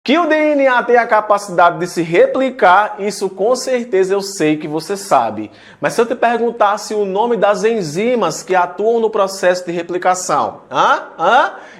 Que o DNA tem a capacidade de se replicar, isso com certeza eu sei que você sabe. Mas se eu te perguntasse o nome das enzimas que atuam no processo de replicação,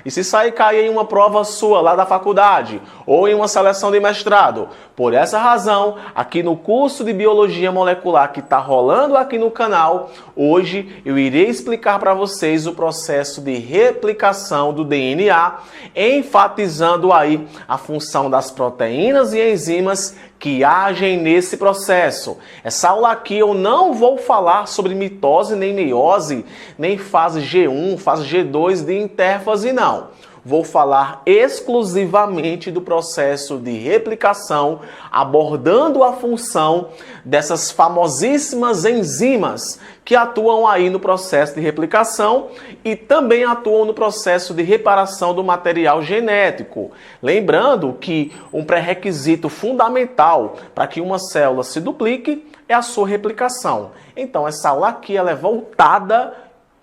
e se sair cair em uma prova sua lá da faculdade ou em uma seleção de mestrado? Por essa razão, aqui no curso de Biologia Molecular que está rolando aqui no canal, hoje eu irei explicar para vocês o processo de replicação do DNA, enfatizando aí a função das proteínas e enzimas que agem nesse processo. Essa aula aqui eu não vou falar sobre mitose nem meiose, nem fase G1, fase G2 de intérfase, não. Vou falar exclusivamente do processo de replicação, abordando a função dessas famosíssimas enzimas que atuam aí no processo de replicação e também atuam no processo de reparação do material genético. Lembrando que um pré-requisito fundamental para que uma célula se duplique é a sua replicação. Então, essa aula aqui ela é voltada.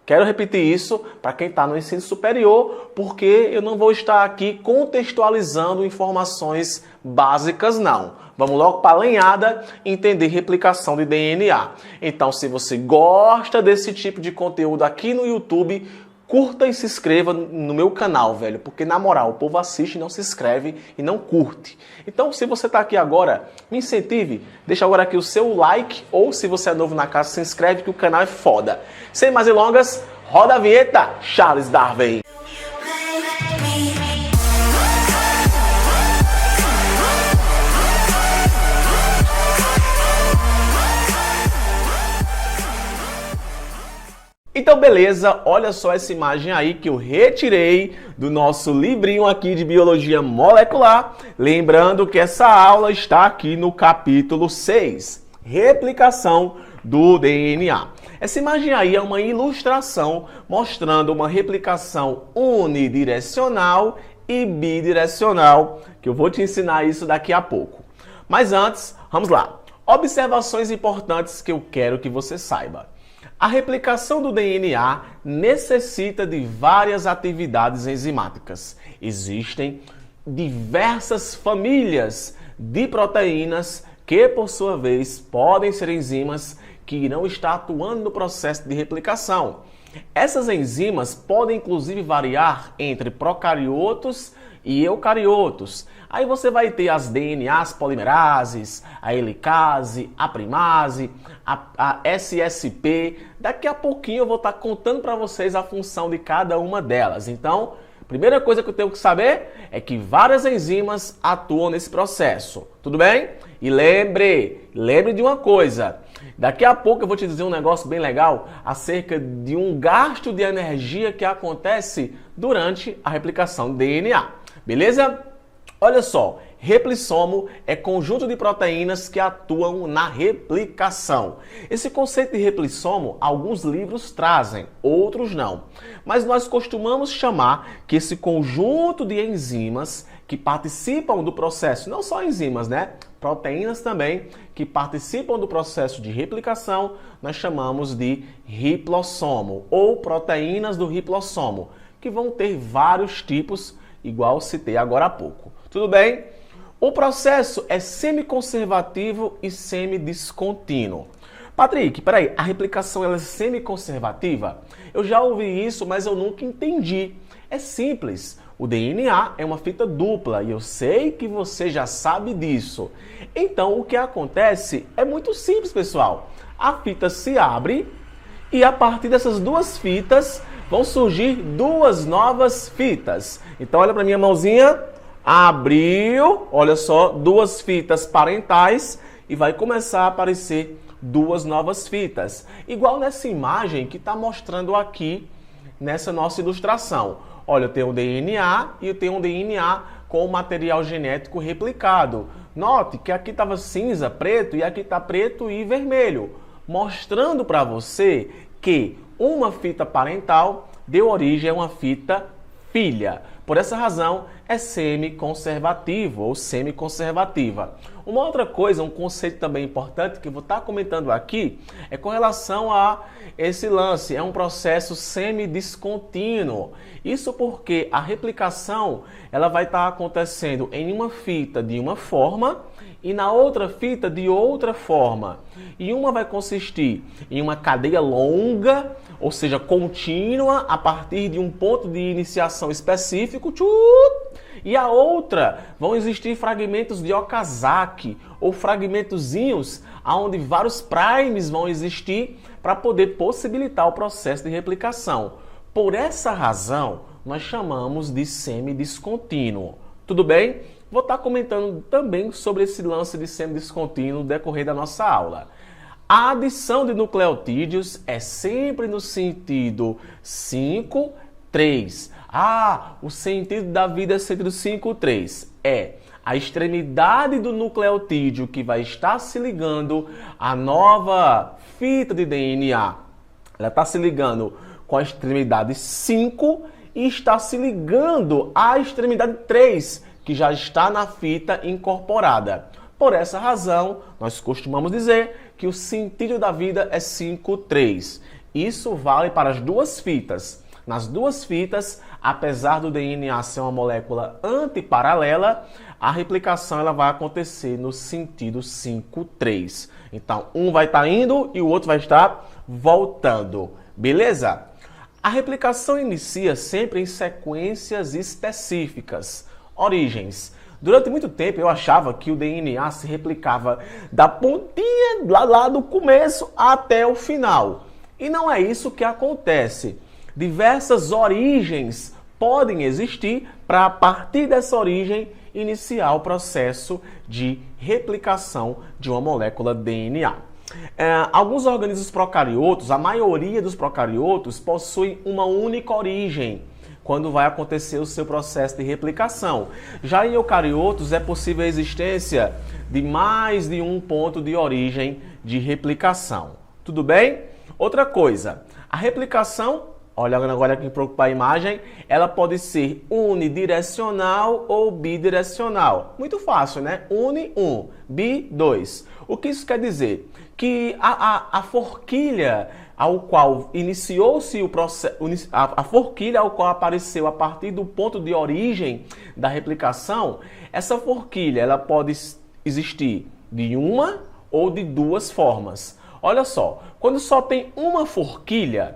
Quero repetir isso para quem está no ensino superior, porque eu não vou estar aqui contextualizando informações básicas, não. Vamos logo para a lenhada entender replicação de DNA. Então, se você gosta desse tipo de conteúdo aqui no YouTube, curta e se inscreva no meu canal, velho. Porque, na moral, o povo assiste, não se inscreve e não curte. Então, se você está aqui agora, me incentive. Deixa agora aqui o seu like. Ou, se você é novo na casa, se inscreve que o canal é foda. Sem mais delongas, roda a vinheta, Charles Darwin. Então, beleza, olha só essa imagem aí que eu retirei do nosso livrinho aqui de Biologia Molecular. Lembrando que essa aula está aqui no capítulo 6, Replicação do DNA. Essa imagem aí é uma ilustração mostrando uma replicação unidirecional e bidirecional, que eu vou te ensinar isso daqui a pouco. Mas antes, vamos lá. Observações importantes que eu quero que você saiba. A replicação do DNA necessita de várias atividades enzimáticas. Existem diversas famílias de proteínas que, por sua vez, podem ser enzimas que irão estar atuando no processo de replicação. Essas enzimas podem, inclusive, variar entre procariotos e eucariotos. Aí você vai ter as DNAs polimerases, a helicase, a primase, a SSP. Daqui a pouquinho eu vou estar contando para vocês a função de cada uma delas. Então, primeira coisa que eu tenho que saber é que várias enzimas atuam nesse processo. Tudo bem? E lembre de uma coisa. Daqui a pouco eu vou te dizer um negócio bem legal acerca de um gasto de energia que acontece durante a replicação do DNA. Beleza? Olha só, replissomo é conjunto de proteínas que atuam na replicação. Esse conceito de replissomo, alguns livros trazem, outros não. Mas nós costumamos chamar que esse conjunto de enzimas que participam do processo, não só enzimas, né? Proteínas também, que participam do processo de replicação, nós chamamos de riplossomo, ou proteínas do riplossomo, que vão ter vários tipos, igual citei agora há pouco. Tudo bem? O processo é semiconservativo e semidiscontínuo. Patrick, peraí, a replicação ela é semiconservativa? Eu já ouvi isso, mas eu nunca entendi. É simples. O DNA é uma fita dupla e eu sei que você já sabe disso. Então, o que acontece é muito simples, pessoal. A fita se abre e a partir dessas duas fitas vão surgir duas novas fitas. Então, olha para minha mãozinha. Abriu, olha só, duas fitas parentais e vai começar a aparecer duas novas fitas. Igual nessa imagem que está mostrando aqui nessa nossa ilustração. Olha, eu tenho um DNA e eu tenho um DNA com o material genético replicado. Note que aqui estava cinza, preto e aqui está preto e vermelho, mostrando para você que uma fita parental deu origem a uma fita filha. Por essa razão é semiconservativo ou semiconservativa. Uma outra coisa, um conceito também importante que eu vou estar comentando aqui é com relação a esse lance, é um processo semidiscontínuo. Isso porque a replicação ela vai estar acontecendo em uma fita de uma forma e na outra fita de outra forma. E uma vai consistir em uma cadeia longa, ou seja, contínua, a partir de um ponto de iniciação específico, e a outra vão existir fragmentos de Okazaki, ou fragmentozinhos, onde vários primes vão existir para poder possibilitar o processo de replicação. Por essa razão, nós chamamos de semidiscontínuo. Tudo bem? Vou estar comentando também sobre esse lance de semidiscontínuo no decorrer da nossa aula. A adição de nucleotídeos é sempre no sentido 5, 3. O sentido da vida é sentido 5, 3. É a extremidade do nucleotídeo que vai estar se ligando à nova fita de DNA. Ela está se ligando com a extremidade 5 e está se ligando à extremidade 3, que já está na fita incorporada. Por essa razão, nós costumamos dizer que o sentido da vida é 5-3. Isso vale para as duas fitas. Nas duas fitas, apesar do DNA ser uma molécula antiparalela, a replicação ela vai acontecer no sentido 5-3. Então, um vai estar indo e o outro vai estar voltando. Beleza? A replicação inicia sempre em sequências específicas. Origens. Durante muito tempo eu achava que o DNA se replicava da pontinha lá do começo até o final. E não é isso que acontece. Diversas origens podem existir para, a partir dessa origem, iniciar o processo de replicação de uma molécula DNA. Alguns organismos procariotos, a maioria dos procariotos, possuem uma única origem quando vai acontecer o seu processo de replicação. Já em eucariotos é possível a existência de mais de um ponto de origem de replicação. Tudo bem? Outra coisa, a replicação, olhando agora aqui para a imagem, ela pode ser unidirecional ou bidirecional. Muito fácil, né? Uni, 1, bi, 2. O que isso quer dizer? Que a forquilha ao qual iniciou-se o processo, a forquilha ao qual apareceu a partir do ponto de origem da replicação, essa forquilha ela pode existir de uma ou de duas formas. Olha só, quando só tem uma forquilha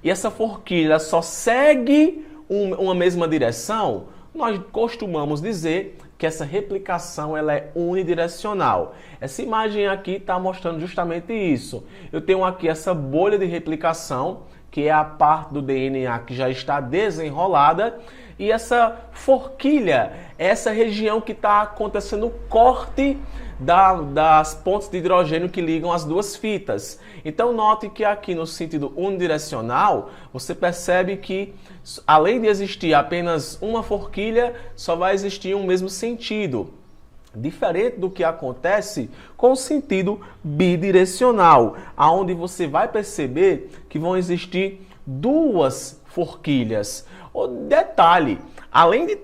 e essa forquilha só segue uma mesma direção, nós costumamos dizer que essa replicação ela é unidirecional. Essa imagem aqui está mostrando justamente isso. Eu tenho aqui essa bolha de replicação, que é a parte do DNA que já está desenrolada, e essa forquilha é essa região que está acontecendo o corte das pontes de hidrogênio que ligam as duas fitas. Então note que aqui no sentido unidirecional, você percebe que além de existir apenas uma forquilha, só vai existir um mesmo sentido. Diferente do que acontece com o sentido bidirecional, aonde você vai perceber que vão existir duas forquilhas. O detalhe, além de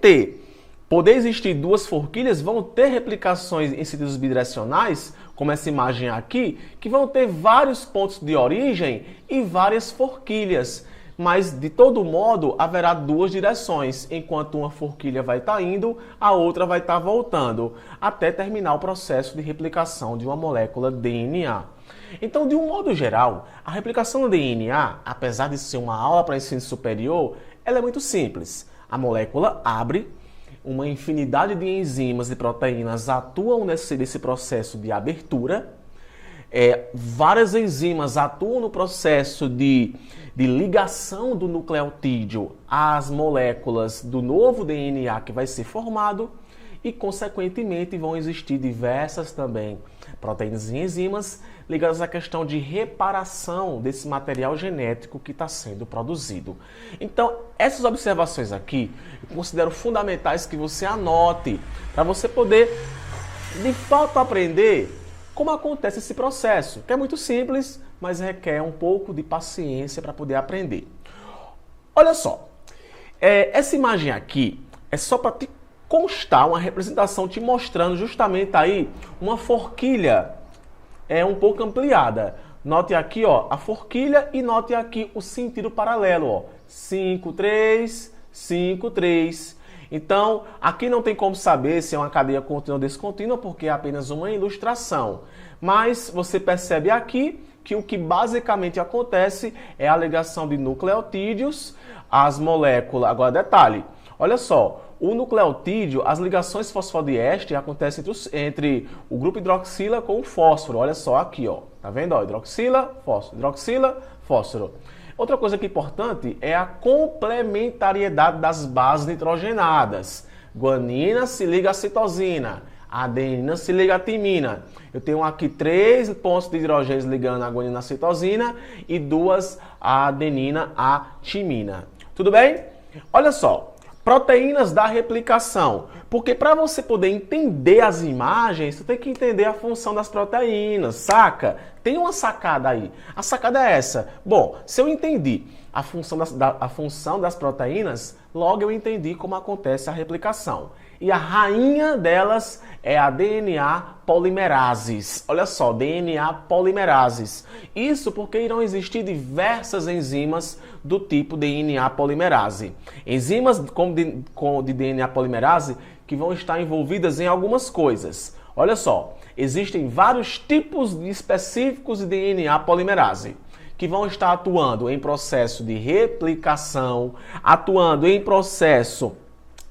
poder existir duas forquilhas, vão ter replicações em sentidos bidirecionais, como essa imagem aqui, que vão ter vários pontos de origem e várias forquilhas. Mas, de todo modo, haverá duas direções. Enquanto uma forquilha vai estar indo, a outra vai estar voltando, até terminar o processo de replicação de uma molécula DNA. Então, de um modo geral, a replicação do DNA, apesar de ser uma aula para ensino superior, ela é muito simples. A molécula abre, uma infinidade de enzimas e proteínas atuam nesse processo de abertura. Várias enzimas atuam no processo de ligação do nucleotídeo às moléculas do novo DNA que vai ser formado e, consequentemente, vão existir diversas também proteínas e enzimas ligadas à questão de reparação desse material genético que está sendo produzido. Então, essas observações aqui eu considero fundamentais que você anote para você poder, de fato, aprender como acontece esse processo, que é muito simples, mas requer um pouco de paciência para poder aprender. Olha só, essa imagem aqui é só para te constar uma representação te mostrando justamente aí uma forquilha um pouco ampliada. Note aqui, ó, a forquilha e note aqui o sentido paralelo, ó. 5, 3, 5, 3. Então, aqui não tem como saber se é uma cadeia contínua ou descontínua, porque é apenas uma ilustração. Mas você percebe aqui que o que basicamente acontece é a ligação de nucleotídeos às moléculas. Agora, detalhe, olha só, o nucleotídeo, as ligações fosfodiéster acontecem entre o grupo hidroxila com o fósforo. Olha só aqui, ó, tá vendo? Ó, hidroxila, fósforo. Outra coisa que é importante é a complementariedade das bases nitrogenadas. Guanina se liga à citosina, a adenina se liga à timina. Eu tenho aqui 3 pontos de hidrogênio ligando a guanina à citosina e 2 a adenina à timina. Tudo bem? Olha só, proteínas da replicação. Porque para você poder entender as imagens, você tem que entender a função das proteínas, saca? Tem uma sacada aí. A sacada é essa. Bom, se eu entendi a função das proteínas, logo eu entendi como acontece a replicação. E a rainha delas é a DNA polimerases. Olha só, DNA polimerases. Isso porque irão existir diversas enzimas do tipo DNA polimerase. Enzimas de DNA polimerase que vão estar envolvidas em algumas coisas. Olha só, existem vários tipos específicos de DNA polimerase que vão estar atuando em processo de replicação, atuando em processo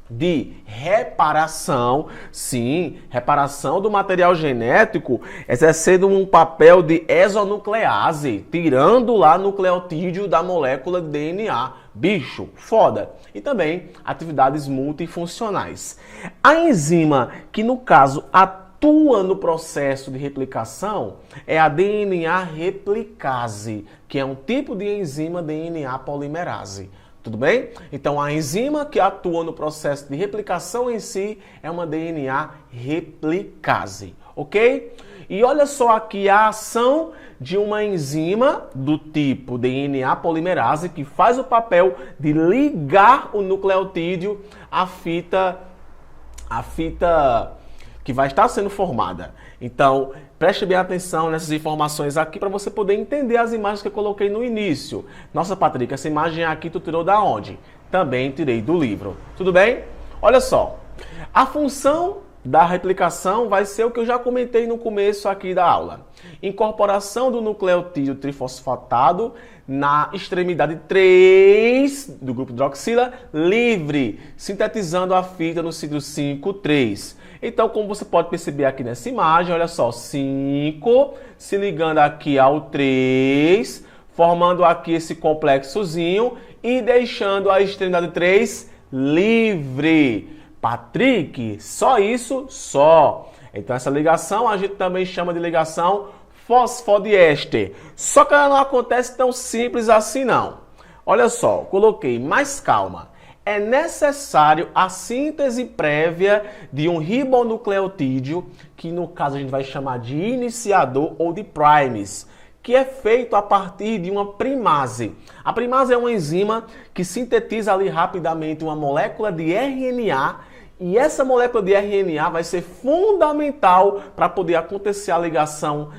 de reparação, sim, reparação do material genético, exercendo um papel de exonuclease, tirando lá nucleotídeo da molécula de DNA. Bicho, foda. E também atividades multifuncionais. A enzima que, no caso, atua no processo de replicação é a DNA replicase, que é um tipo de enzima DNA polimerase. Tudo bem? Então, a enzima que atua no processo de replicação em si é uma DNA replicase, ok? E olha só aqui a ação de uma enzima do tipo DNA polimerase que faz o papel de ligar o nucleotídeo à fita que vai estar sendo formada. Então, preste bem atenção nessas informações aqui para você poder entender as imagens que eu coloquei no início. Nossa, Patrick, essa imagem aqui tu tirou da onde? Também tirei do livro. Tudo bem? Olha só. A função da replicação vai ser o que eu já comentei no começo aqui da aula. Incorporação do nucleotídeo trifosfatado na extremidade 3 do grupo hidroxila livre, sintetizando a fita no ciclo 5,3. Então, como você pode perceber aqui nessa imagem, olha só, 5 se ligando aqui ao 3, formando aqui esse complexozinho e deixando a extremidade 3 livre. Patrick, só isso? Só. Então, essa ligação a gente também chama de ligação fosfodiéster. Só que ela não acontece tão simples assim, não. Olha só, coloquei mais calma. É necessário a síntese prévia de um ribonucleotídeo, que no caso a gente vai chamar de iniciador ou de primes, que é feito a partir de uma primase. A primase é uma enzima que sintetiza ali rapidamente uma molécula de RNA, e essa molécula de RNA vai ser fundamental para poder acontecer a ligação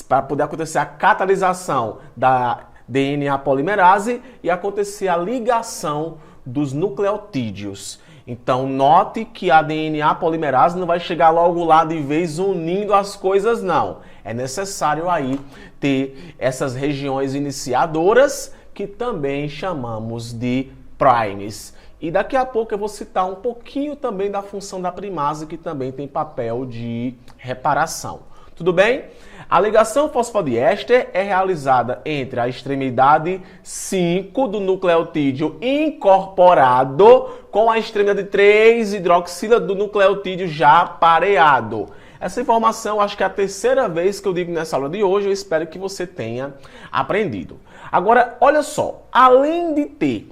para poder acontecer a catalisação da DNA polimerase e acontecer a ligação dos nucleotídeos. Então, note que a DNA polimerase não vai chegar logo lá de vez unindo as coisas, não. É necessário aí ter essas regiões iniciadoras que também chamamos de primes. E daqui a pouco eu vou citar um pouquinho também da função da primase, que também tem papel de reparação. Tudo bem? A ligação fosfodiéster é realizada entre a extremidade 5 do nucleotídeo incorporado com a extremidade 3 hidroxila do nucleotídeo já pareado. Essa informação acho que é a terceira vez que eu digo nessa aula de hoje, eu espero que você tenha aprendido. Agora, olha só, além de ter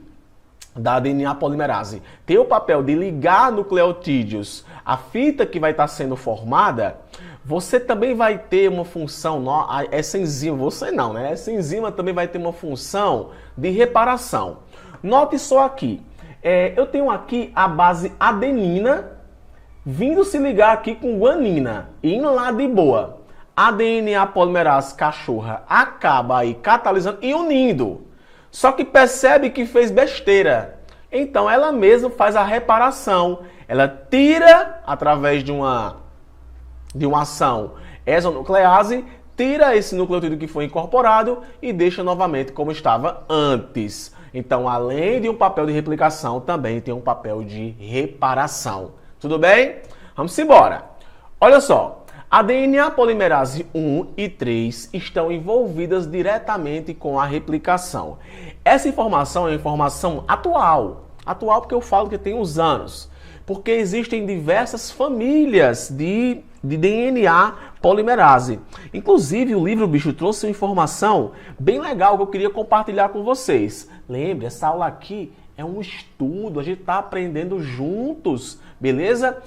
da DNA polimerase ter o papel de ligar nucleotídeos à fita que vai estar sendo formada, você também vai ter uma função, essa enzima, você não, né? Essa enzima também vai ter uma função de reparação. Note só aqui, Eu tenho aqui a base adenina vindo se ligar aqui com guanina, indo lá de boa. A DNA polimerase cachorra acaba aí catalisando e unindo. Só que percebe que fez besteira. Então ela mesma faz a reparação. Ela tira, através de uma ação exonuclease, tira esse nucleotídeo que foi incorporado e deixa novamente como estava antes. Então, além de um papel de replicação, também tem um papel de reparação. Tudo bem? Vamos embora. Olha só, a DNA polimerase 1 e 3 estão envolvidas diretamente com a replicação. Essa informação é uma informação atual. Atual porque eu falo que tem uns anos. Porque existem diversas famílias de DNA polimerase. Inclusive, o livro Bicho trouxe uma informação bem legal que eu queria compartilhar com vocês. Lembre, essa aula aqui é um estudo, a gente está aprendendo juntos, beleza?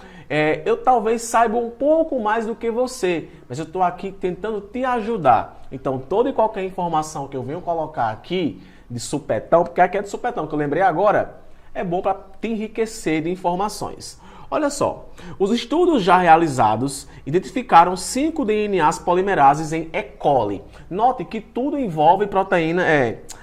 Eu talvez saiba um pouco mais do que você, mas eu estou aqui tentando te ajudar. Então, toda e qualquer informação que eu venho colocar aqui de supetão, porque aqui é de supetão, que eu lembrei agora, é bom para te enriquecer de informações. Olha só, os estudos já realizados identificaram 5 DNAs polimerases em E. coli. Note que tudo envolve proteína,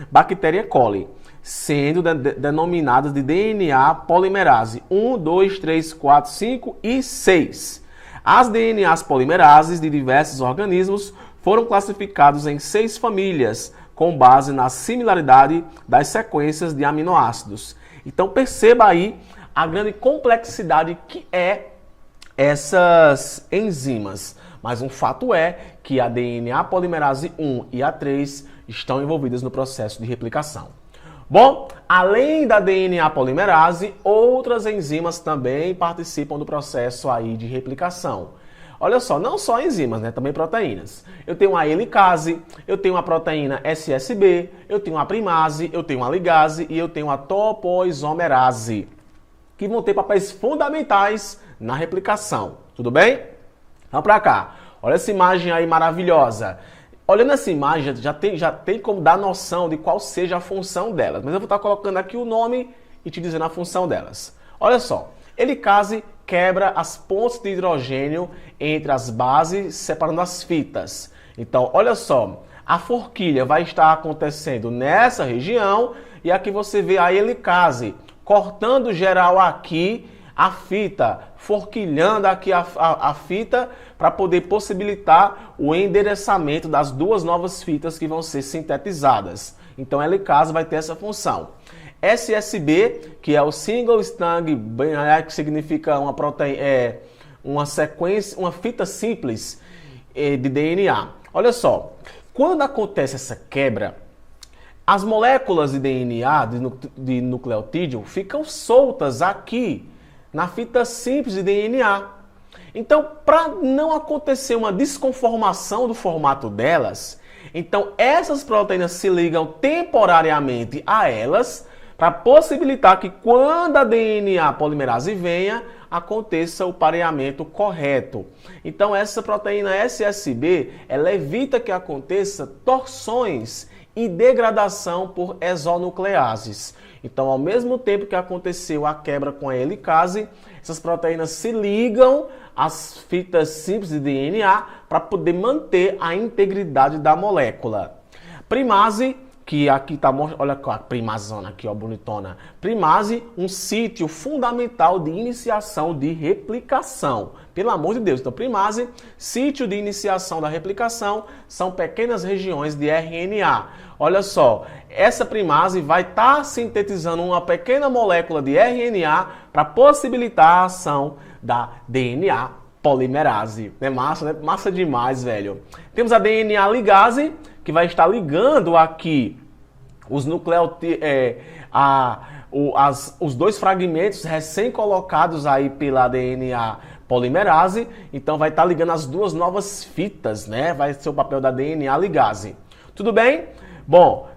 bactéria E. coli, sendo denominadas de DNA polimerase 1, 2, 3, 4, 5 e 6. As DNAs polimerases de diversos organismos foram classificados em 6 famílias, com base na similaridade das sequências de aminoácidos. Então perceba aí a grande complexidade que é essas enzimas. Mas um fato é que a DNA polimerase 1 e a 3 estão envolvidas no processo de replicação. Bom, além da DNA polimerase, outras enzimas também participam do processo aí de replicação. Olha só, não só enzimas, né? Também proteínas. Eu tenho a helicase, eu tenho a proteína SSB, eu tenho a primase, eu tenho a ligase e eu tenho a topoisomerase, que vão ter papéis fundamentais na replicação. Tudo bem? Vamos para cá. Olha essa imagem aí maravilhosa. Olhando essa imagem, já tem como dar noção de qual seja a função delas. Mas eu vou estar colocando aqui o nome e te dizendo a função delas. Olha só. Helicase quebra as pontes de hidrogênio entre as bases, separando as fitas. Então, olha só. A forquilha vai estar acontecendo nessa região e aqui você vê a helicase cortando geral aqui a fita, forquilhando aqui a fita para poder possibilitar o endereçamento das duas novas fitas que vão ser sintetizadas. Então, a helicase vai ter essa função. SSB, que é o Single Strand, que significa uma proteína, uma sequência, uma fita simples de DNA. Olha só, quando acontece essa quebra, as moléculas de DNA, de nucleotídeo, ficam soltas aqui na fita simples de DNA. Então, para não acontecer uma desconformação do formato delas, então essas proteínas se ligam temporariamente a elas para possibilitar que quando a DNA polimerase venha, aconteça o pareamento correto. Então, essa proteína SSB, ela evita que aconteça torções e degradação por exonucleases. Então, ao mesmo tempo que aconteceu a quebra com a helicase, essas proteínas se ligam às fitas simples de DNA para poder manter a integridade da molécula. Primase, que aqui está, olha a primazona aqui, ó, bonitona. Primase, um sítio fundamental de iniciação de replicação. Pelo amor de Deus. Então, primase, sítio de iniciação da replicação, são pequenas regiões de RNA. Olha só, essa primase vai estar sintetizando uma pequena molécula de RNA para possibilitar a ação da DNA polimerase. É massa, né? Massa demais, velho. Temos a DNA ligase, que vai estar ligando aqui os os dois fragmentos recém-colocados aí pela DNA polimerase. Então vai estar ligando as duas novas fitas, né? Vai ser o papel da DNA ligase. Tudo bem? Bom,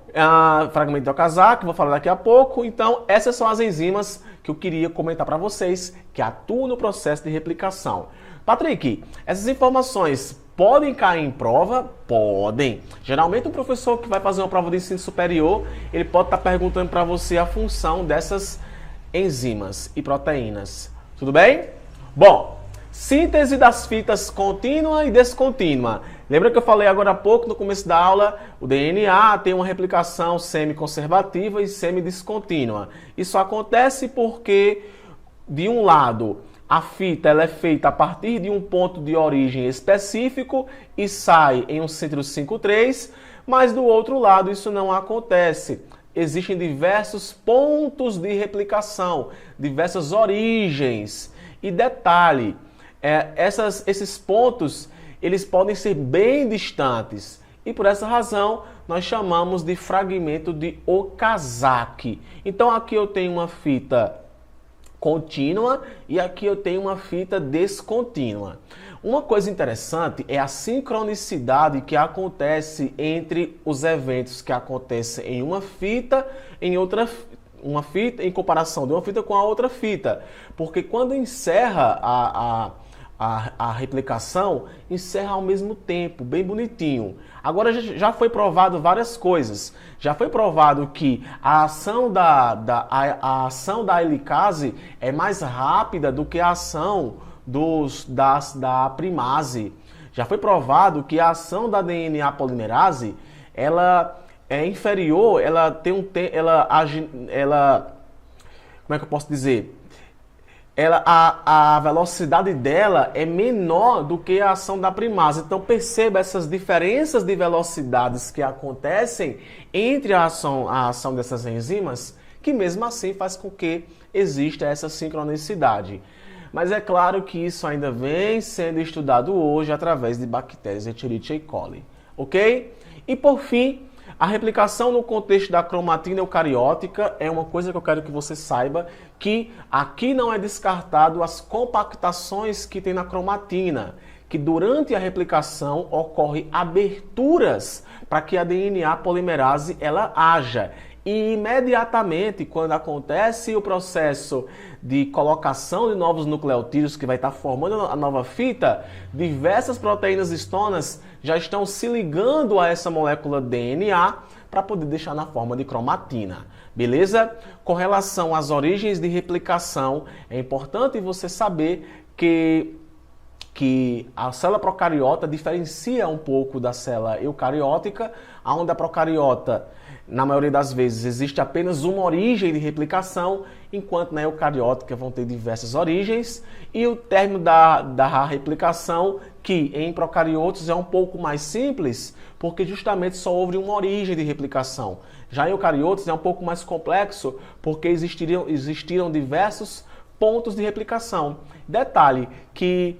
fragmento de Okazaki, vou falar daqui a pouco. Então, essas são as enzimas que eu queria comentar para vocês que atuam no processo de replicação. Patrick, essas informações podem cair em prova? Podem. Geralmente, um professor que vai fazer uma prova de ensino superior, ele pode estar perguntando para você a função dessas enzimas e proteínas. Tudo bem? Bom, síntese das fitas contínua e descontínua. Lembra que eu falei agora há pouco, no começo da aula, o DNA tem uma replicação semi-conservativa e semi-descontínua. Isso acontece porque, de um lado, a fita ela é feita a partir de um ponto de origem específico e sai em um centro 5'3", mas do outro lado isso não acontece. Existem diversos pontos de replicação, diversas origens. E detalhe, esses pontos eles podem ser bem distantes. E por essa razão nós chamamos de fragmento de Okazaki. Então aqui eu tenho uma fita contínua e aqui eu tenho uma fita descontínua. Uma coisa interessante é a sincronicidade que acontece entre os eventos que acontecem em uma fita, uma fita em comparação de uma fita com a outra fita. Porque quando encerra a replicação, encerra ao mesmo tempo, bem bonitinho. Agora já foi provado várias coisas. Já foi provado que a ação da helicase é mais rápida do que a ação da primase. Já foi provado que a ação da DNA polimerase ela é inferior, ela tem como é que eu posso dizer? A velocidade dela é menor do que a ação da primase. Então perceba essas diferenças de velocidades que acontecem entre a ação dessas enzimas, que mesmo assim faz com que exista essa sincronicidade. Mas é claro que isso ainda vem sendo estudado hoje através de bactérias Escherichia coli, ok? E por fim, a replicação no contexto da cromatina eucariótica é uma coisa que eu quero que você saiba, que aqui não é descartado as compactações que tem na cromatina, que durante a replicação ocorrem aberturas para que a DNA polimerase ela haja. E imediatamente, quando acontece o processo de colocação de novos nucleotídeos, que vai estar formando a nova fita, diversas proteínas histonas já estão se ligando a essa molécula DNA para poder deixar na forma de cromatina. Beleza? Com relação às origens de replicação, é importante você saber que a célula procariota diferencia um pouco da célula eucariótica, onde a procariota, na maioria das vezes, existe apenas uma origem de replicação, enquanto na eucariótica vão ter diversas origens, e o término da replicação, que em procariotos é um pouco mais simples, porque justamente só houve uma origem de replicação. Já em eucariotos é um pouco mais complexo, porque existiram diversos pontos de replicação. Detalhe que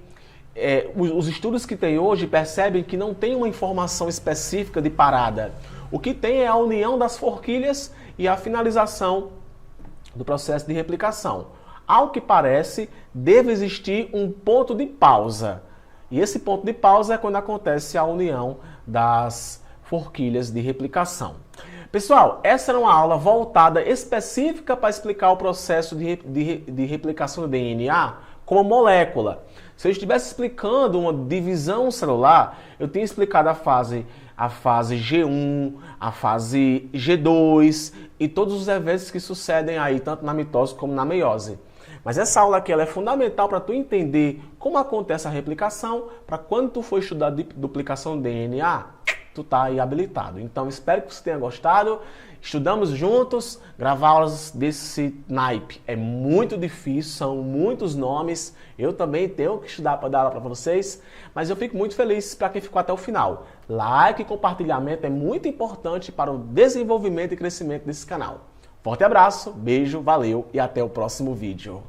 os estudos que tem hoje percebem que não tem uma informação específica de parada. O que tem é a união das forquilhas e a finalização do processo de replicação. Ao que parece, deve existir um ponto de pausa. E esse ponto de pausa é quando acontece a união das forquilhas de replicação. Pessoal, essa era uma aula voltada específica para explicar o processo de replicação do DNA como molécula. Se eu estivesse explicando uma divisão celular, eu tinha explicado a fase G1, a fase G2 e todos os eventos que sucedem aí, tanto na mitose como na meiose. Mas essa aula aqui ela é fundamental para tu entender como acontece a replicação, para quando tu for estudar duplicação do DNA, tu tá aí habilitado. Então espero que você tenha gostado. Estudamos juntos, gravar aulas desse naipe é muito difícil, são muitos nomes. Eu também tenho que estudar para dar aula para vocês, mas eu fico muito feliz para quem ficou até o final. Like e compartilhamento é muito importante para o desenvolvimento e crescimento desse canal. Forte abraço, beijo, valeu e até o próximo vídeo.